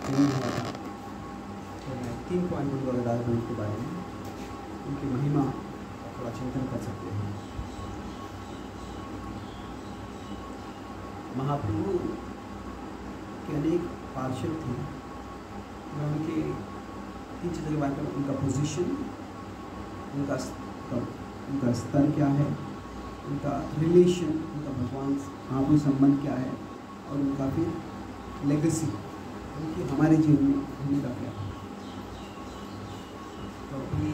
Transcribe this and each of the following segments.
Change हुआ था। तो मैं 3 पॉइंट दूँगा राधा रमण के बारे में, उनकी महिमा का थोड़ा चिंतन कर सकते हैं। महाप्रभु के अनेक पार्षद थे। मैं उनके 3 चीज़ों के बारे में, उनका पोजीशन, उनका स्तर क्या है, उनका रिलेशन, उनका भगवान महाप्रभु संबंध क्या है, और उनका फिर लेगेसी, उनकी हमारे जीवन में भूमिका क्या है। तो अभी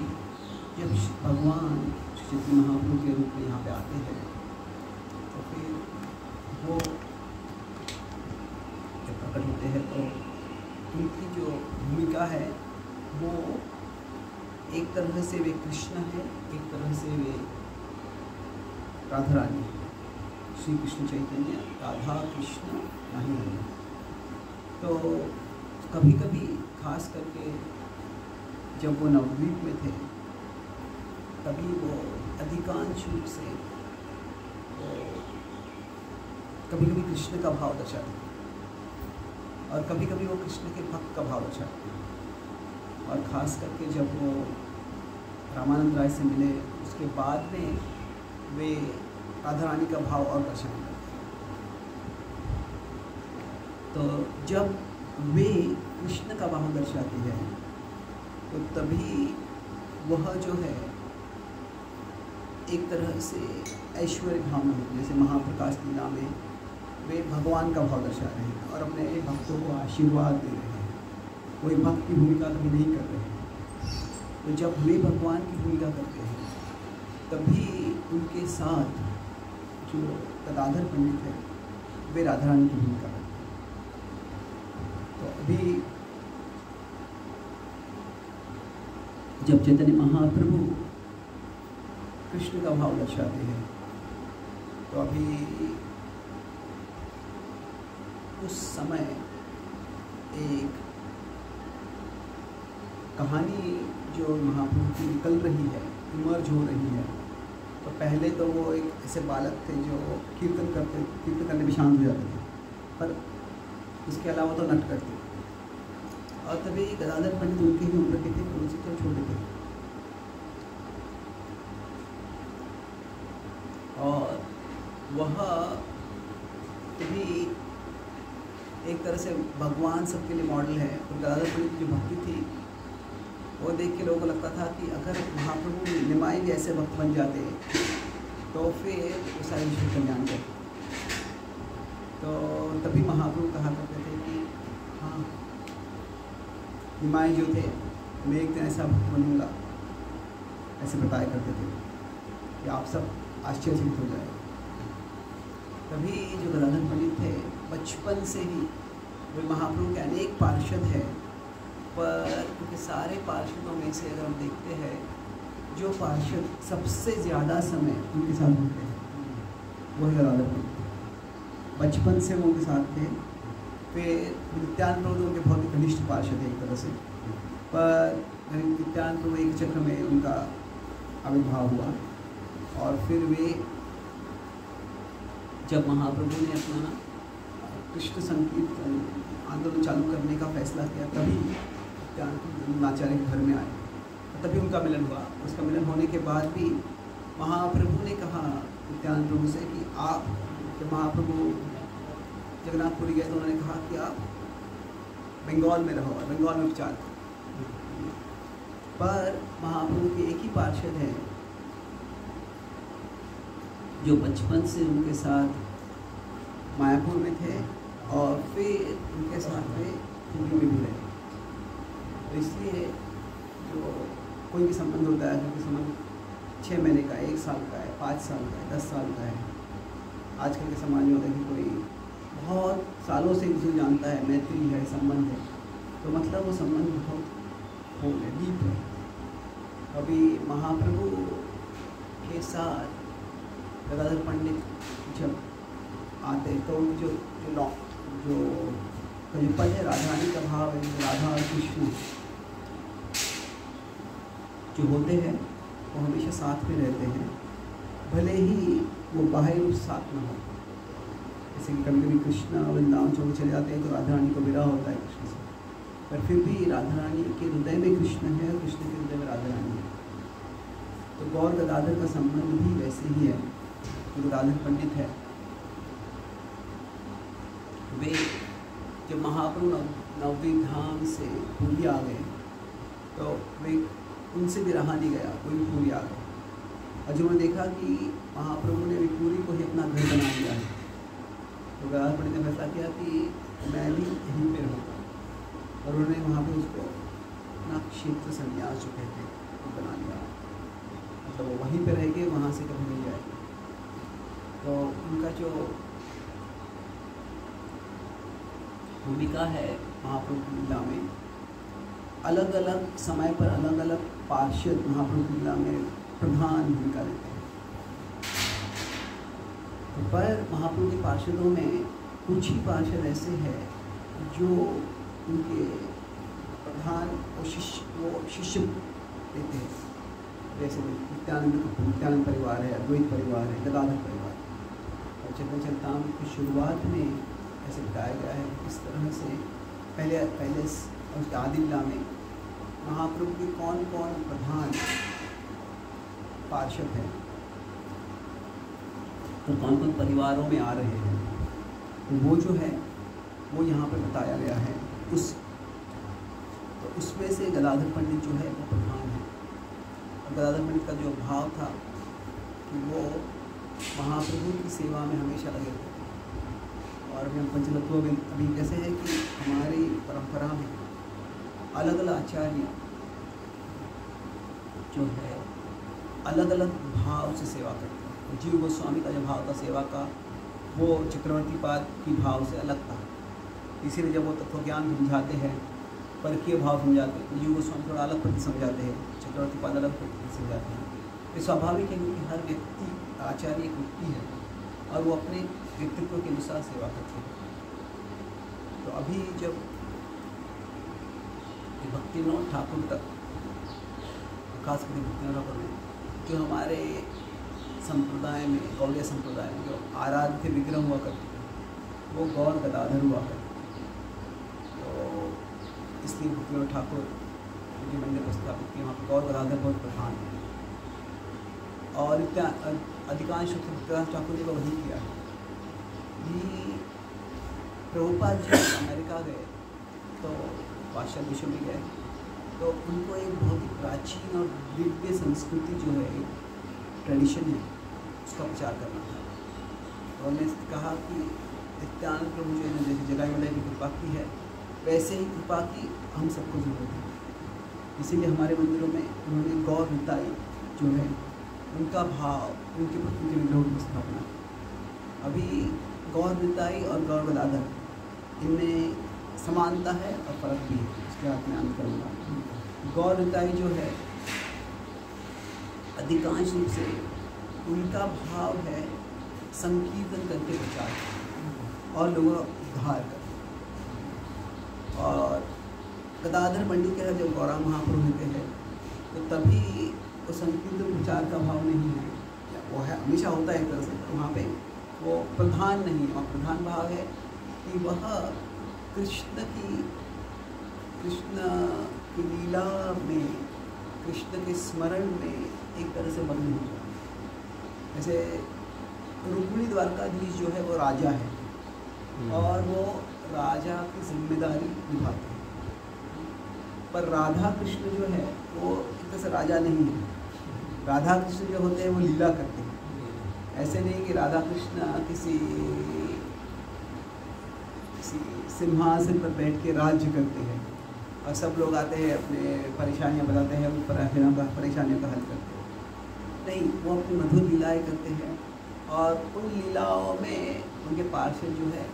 जब भगवान श्री चैतन्य महाप्रभु के रूप में यहाँ पे आते हैं, तो फिर वो जब प्रकट होते हैं तो उनकी जो भूमिका है वो एक तरह से वे कृष्ण है, एक तरह से वे राधा रानी, श्री कृष्ण चैतन्य राधा कृष्ण नहीं है। तो कभी कभी खास करके जब वो नवद्वीप में थे, तभी वो अधिकांश रूप से कभी कभी कृष्ण का भाव दर्शाते थे, और कभी कभी वो कृष्ण के भक्त का भाव दर्शाते थे। और ख़ास करके जब वो रामानंद राय से मिले, उसके बाद में वे राधा रानी का भाव और दर्शाने लगे। तो जब वे कृष्ण का भाव दर्शाते हैं, तो तभी वह जो है एक तरह से ऐश्वर्य भावना होती है। जैसे महाप्रकाश लीला में वे भगवान का भाव दर्शा रहे हैं और अपने भक्तों को आशीर्वाद दे रहे हैं, कोई भक्त की भूमिका कभी नहीं कर रहे हैं। तो जब वे भगवान की भूमिका करते हैं, तभी उनके साथ जो गदाधर पंडित है, वे राधा रानी की भूमिका करते हैं। तो अभी जब चैतन्य महाप्रभु कृष्ण का भाव दर्शाते हैं, तो अभी उस समय एक कहानी जो महाप्रभु की निकल रही है, इमर्ज हो रही है। तो पहले तो वो एक ऐसे बालक थे जो कीर्तन करने में शांत हो जाते थे, पर उसके अलावा तो नट करते। और तभी गदाधर पंडित उनकी ही उम्र के थे, पर उनसे तो छोटे थे। और वह भी एक तरह से भगवान सबके लिए मॉडल है। और गदाधर पंडित की जो भक्ति थी, वो देख के लोगों को लगता था कि अगर महाप्रभु निमाई भी ऐसे भक्त बन जाते, तो फिर वो सारे विश्व कल्याण करते। तो तभी महाप्रभु कहा करते थे कि हाँ, निमाई जो थे, मैं एक दिन ऐसा भक्त बनूंगा, ऐसे बताया करते थे कि आप सब आश्चर्यचकित हो जाए। तभी जो गदाधर पंडित थे, बचपन से ही वे महाप्रभु के अनेक पार्षद हैं, पर क्योंकि सारे पार्षदों में से अगर हम देखते हैं, जो पार्षद सबसे ज़्यादा समय उनके साथ होते हैं, वो है गदाधर पंडित। बचपन से वो उनके साथ थे। फिर नित्यानंद प्रभु उनके बहुत ही घनिष्ठ पार्षद है एक तरह से, पर नित्यानंद प्रभु एक चक्र में उनका आविर्भाव हुआ। और फिर वे जब महाप्रभु ने अपना कृष्ण संकीर्तन आंदोलन चालू करने का फैसला किया, तभी आचार्य के घर में आए, तभी उनका मिलन हुआ। उसका मिलन होने के बाद भी महाप्रभु ने कहा नित्यानंद प्रभु से कि आप, जब महाप्रभु जगन्नाथपुरी गए तो उन्होंने कहा कि आप बंगाल में रहो और बंगाल में उपचार करो। पर महाप्रभु के एक ही पार्षद हैं जो बचपन से उनके साथ मायापुर में थे और फिर उनके साथ में दिल्ली में भी रहे। तो इसलिए जो कोई भी संबंध होता है, जो संबंध 6 महीने का, 1 साल का है, 5 साल का है, 10 साल का है, आजकल के समाज में होता है कि कोई बहुत सालों से जिसे जानता है, मैत्री है, संबंध है, तो मतलब वो संबंध बहुत हो है, डीप है। अभी महाप्रभु के साथ गदाधर पंडित जब आते, तो जो जो जो पद है, राधा रानी का भाव है, राधा और कृष्ण जो होते हैं वो हमेशा साथ में रहते हैं, भले ही वो बाहर रूप साथ में हो। जैसे कि कभी कभी कृष्ण वृंदावन छोड़ चले जाते हैं तो राधा रानी को विरह होता है कृष्ण से, पर फिर भी राधा रानी के हृदय में कृष्ण है और कृष्ण के हृदय में राधा रानी है। तो गौर गदाधर का संबंध भी वैसे ही है। जो गदाधर पंडित है, वे जब महाप्रभु नवद्वीप धाम से पुरी आ गए तो वे उनसे भी रहा नहीं गया, कोई पुरी आ गए। और जो उन्होंने देखा कि महाप्रभु ने विपुरी को ही अपना घर बना लिया है, तो गदाधर पंडित ने फैसला किया कि मैं भी यहीं पे रहूँगा। और उन्होंने वहाँ पे उसको अपना क्षेत्र संन्यास जो कहते हैं वो बना लिया, मतलब वो वहीं पे रह के वहाँ से कभी नहीं जाएगा। तो उनका जो भूमिका है महाप्रभु की लीला में, अलग अलग समय पर अलग अलग पार्षद महाप्रभु की लीला में प्रधान भूमिका लेते हैं। पर महाप्रभु के पार्षदों में कुछ ही पार्षद ऐसे हैं जो उनके प्रधान वो शिष्य लेते हैं। जैसे नित्यानंद परिवार है, अद्वैत परिवार है, गदाधर परिवार। और चेतन चरितामृत की शुरुआत में ऐसे बताया गया है कि इस तरह से पहले उसके आदि लीला में महाप्रभु के कौन कौन प्रधान पार्षद हैं तो कौन कौन परिवारों में आ रहे हैं, तो वो जो है वो यहाँ पर बताया गया है। तो उसमें से गदाधर पंडित जो है वो प्रधान है। और गदाधर पंडित का जो भाव था कि वो महाप्रभु की सेवा में हमेशा लगे थे। और अभी हम पंचतत्व में अभी कैसे है कि हमारी परंपरा में अलग अलग आचार्य जो है अलग अलग भाव से सेवा करते हैं। जीव गोस्वामी का जो भाव था सेवा का, वो चक्रवर्ती पाद की भाव से अलग था। इसीलिए जब वो तत्व ज्ञान समझाते हैं, परकीय भाव समझाते हैं, तो जीव गोस्वामी थोड़ा अलग प्रति समझाते हैं, चक्रवर्ती पाद अलग प्रति समझाते हैं। ये स्वाभाविक है क्योंकि हर व्यक्ति आचार्य एक व्यक्ति है और वो अपने व्यक्तित्व के अनुसार सेवा करते हैं। तो अभी जब भक्तिविनोद ठाकुर तक, खासकर भक्तिविनोद ठाकुर में जो हमारे संप्रदाय में, गौड़ीय संप्रदाय में जो आराध्य विग्रह हुआ करते थे, वो गौर गदाधर हुआ करते थे। तो इसलिए भक्तिविनोद ठाकुर जो मंदिर स्थापित किए वहाँ पर गौर गदाधर बहुत प्रधान है। और अधिकांश भक्तिविनोद ठाकुर ने वही किया है। प्रभुपाद जी अमेरिका गए तो पाश्चात्य देशों में गए तो उनको एक बहुत ही प्राचीन और दिव्य संस्कृति जो है, एक ट्रेडिशन है, उसका प्रचार करना था। और उन्होंने कहा कि नित्यानंद प्रभु जो है जैसे जगाई मलाई की कृपा की है, वैसे ही कृपा की हम सबको जरूरत है। इसीलिए हमारे मंदिरों में उन्होंने गौर निताई जो है उनका भाव, उनके प्रति के विग्रहों की स्थापना। अभी गौर निताई और गौर गदाधर इनमें समानता है और फर्क भी है, उसके बाद मैं अंत करूँगा। गौर निताई जो है अधिकांश रूप से उनका भाव है संकीर्तन करके प्रचार और लोगों का उद्धार कर। और गदाधर पंडित के जब गौरा महाप्रभु होते हैं तो तभी वो संकीर्तन प्रचार का भाव नहीं है, वो है हमेशा होता है एक तरह से, वहाँ पे वो प्रधान नहीं है। और प्रधान भाव है कि वह कृष्ण की लीला में, कृष्ण के स्मरण में एक तरह से मग्न हो जाए। जैसे रुक्मिणी द्वारकाधीश जो है वो राजा है और वो राजा की जिम्मेदारी निभाते हैं, पर राधा कृष्ण जो है वो एक तरह से राजा नहीं है। राधा कृष्ण जो होते हैं वो लीला करते हैं। ऐसे नहीं कि राधा कृष्ण किसी सिंहासन पर बैठ के राज्य करते हैं और सब लोग आते हैं अपने परेशानियां बताते हैं, उन परेशानियों का हल करते हैं। नहीं, वो अपनी मधुर लीलाएँ करते हैं और उन लीलाओं में उनके पार्षद जो है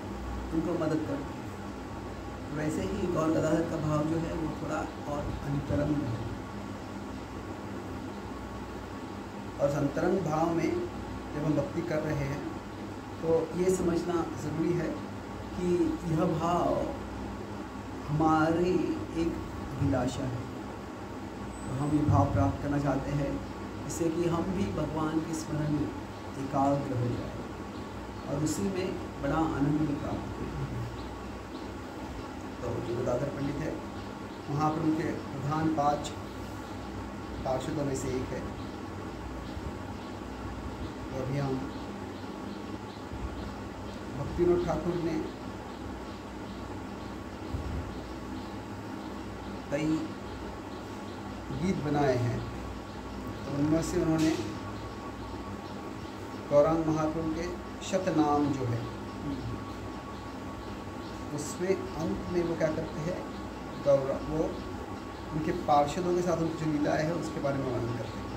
उनको मदद करते हैं। वैसे ही गौर गदाधर का भाव जो है वो थोड़ा और अंतरंग है। और अंतरंग भाव में जब हम भक्ति कर रहे हैं तो ये समझना ज़रूरी है कि यह भाव हमारी एक अभिलाषा है। तो हम ये भाव प्राप्त करना चाहते हैं जिससे कि हम भी भगवान के स्मरण में एकाग्र हो जाए और उसी में बड़ा आनंद प्राप्त हो। तो जो गदाधर पंडित है महाप्रभु के प्रधान 5 पार्षदों में से एक है। तो अभी हम भक्तिविनोद ठाकुर ने कई गीत बनाए हैं, तो उनमें से उन्होंने गौरांग महाप्रभु के शतनाम जो है उसमें अंत में वो क्या करते हैं, वो उनके पार्षदों के साथ उनकी जो लीला है उसके बारे में वर्णन करते हैं।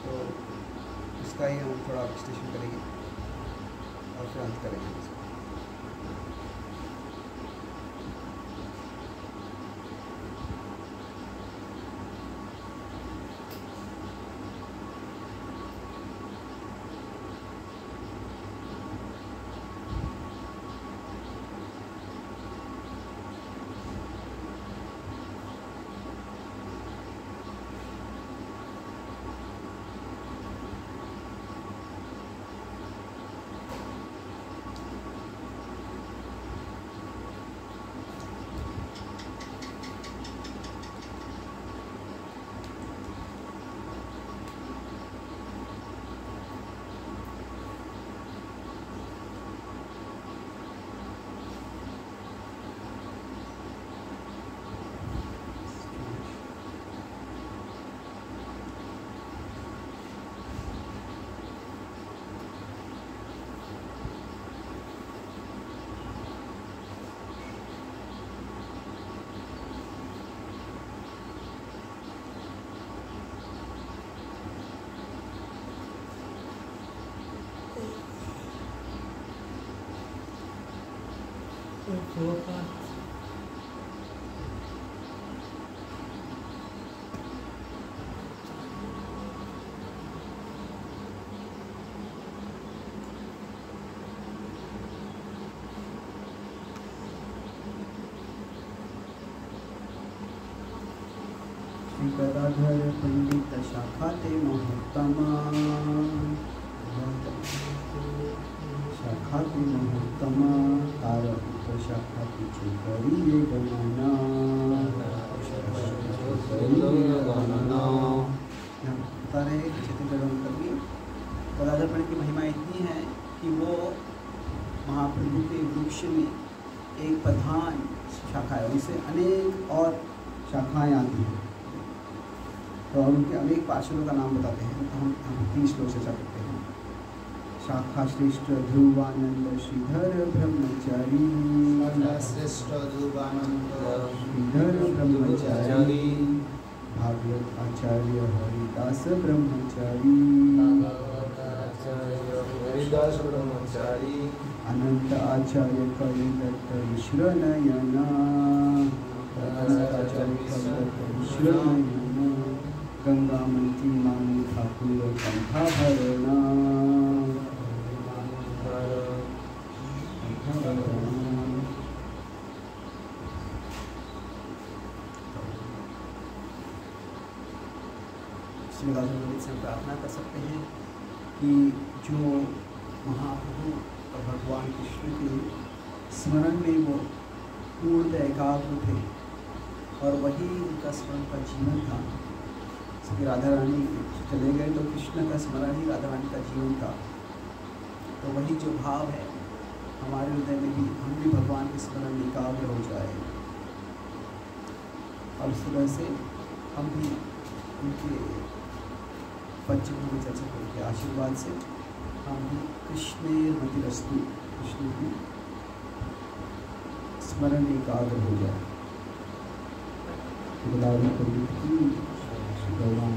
तो उसका ही हम थोड़ा विश्लेषण करेंगे और फिर अंत करेंगे। गदाधर पंडित शाखा ते मुहूर्तमा, शाखा ते मुहूर्तमा, तारक शाखा पीछे करिए गणना, बता रहे गदाधर पंडित की महिमा इतनी है कि वो महाप्रभु के वृक्ष में एक प्रधान शाखा है, उनसे अनेक और शाखाएं आती हैं। तो उनके अनेक पार्षदों का नाम बताते हैं, तो हम 3 श्लोक से चर्चा हैं। शाखा श्रेष्ठ ध्रुवानंद श्रीधर ब्रह्मचारी, श्रेष्ठ ध्रुवानंद श्रीधर ब्रह्मचारी, भागवत आचार्य हरिदास ब्रह्मचारी, हरिदास ब्रह्मचारी, अनंत आचार्य कलिदत्त ईश्वर नयना, अनंत आचार्य कलिदत्त ईश्वर नयना, गंगा मंत्री मानी ठाकुर कंठा भरना, से प्रार्थना कर सकते हैं कि जो महाप्रभु और भगवान कृष्ण के स्मरण में वो पूर्ण एकाग्र थे और वही उनका स्मरण का जीवन था। कि राधा रानी चले गए तो कृष्ण का स्मरण ही राधा रानी का जीवन था। तो वही जो भाव है हमारे हृदय में भी, हम भी भगवान के स्मरण में एकाग्र हो जाए और इस तरह से हम भी उनके पंचभूत चर्चा करके आशीर्वाद से हम भी कृष्णेर्मतिरस्तु, कृष्ण की स्मरण में एकाग्र हो जाए। भगवान